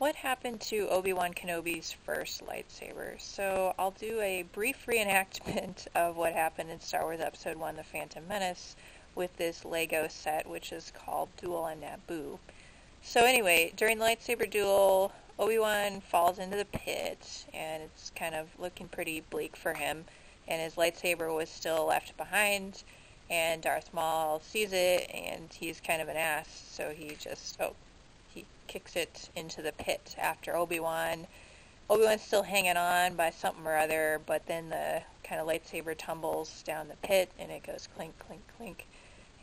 what happened to Obi-Wan Kenobi's first lightsaber? So I'll do a brief reenactment of what happened in Star Wars Episode 1, The Phantom Menace, with this Lego set, which is called Duel on Naboo. So anyway, during the lightsaber duel, Obi-Wan falls into the pit, and it's kind of looking pretty bleak for him, and his lightsaber was still left behind, and Darth Maul sees it, and he's kind of an ass, so he kicks it into the pit after Obi-Wan. Obi-Wan's still hanging on by something or other, but then the kind of lightsaber tumbles down the pit, and it goes clink, clink, clink,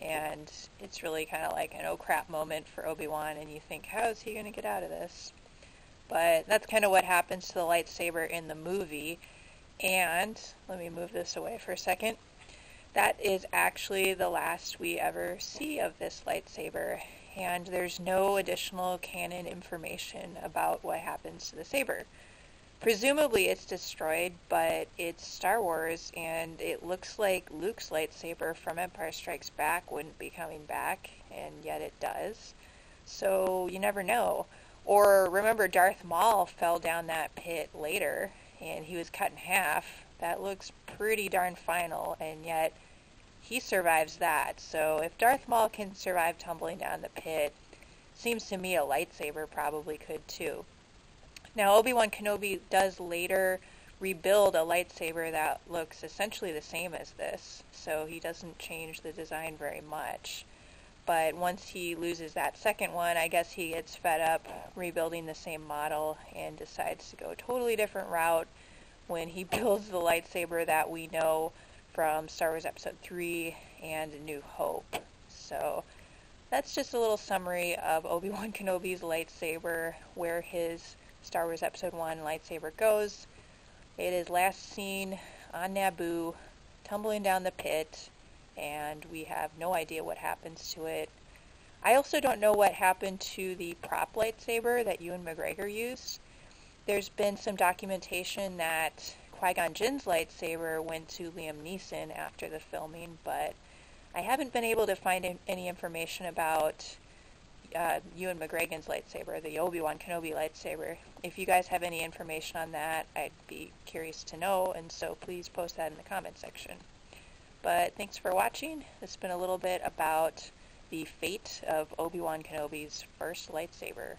and it's really kind of like an oh crap moment for Obi-Wan, and you think, how is he going to get out of this? But that's kind of what happens to the lightsaber in the movie, and let me move this away for a second. That is actually the last we ever see of this lightsaber, and there's no additional canon information about what happens to the saber. Presumably it's destroyed, but it's Star Wars, and it looks like Luke's lightsaber from Empire Strikes Back wouldn't be coming back, and yet it does. So you never know. Or remember, Darth Maul fell down that pit later, and he was cut in half. That looks pretty darn final, and yet he survives that. So if Darth Maul can survive tumbling down the pit, seems to me a lightsaber probably could too. Now, Obi-Wan Kenobi does later rebuild a lightsaber that looks essentially the same as this, so he doesn't change the design very much. But once he loses that second one, I guess he gets fed up rebuilding the same model and decides to go a totally different route when he builds the lightsaber that we know from Star Wars Episode 3 and A New Hope. So that's just a little summary of Obi-Wan Kenobi's lightsaber, where his Star Wars Episode 1 lightsaber goes. It is last seen on Naboo, tumbling down the pit, and we have no idea what happens to it. I also don't know what happened to the prop lightsaber that Ewan McGregor used. There's been some documentation that Qui-Gon Jinn's lightsaber went to Liam Neeson after the filming, but I haven't been able to find any information about Ewan McGregor's lightsaber, the Obi-Wan Kenobi lightsaber. If you guys have any information on that, I'd be curious to know, and so please post that in the comment section. But thanks for watching. This has been a little bit about the fate of Obi-Wan Kenobi's first lightsaber.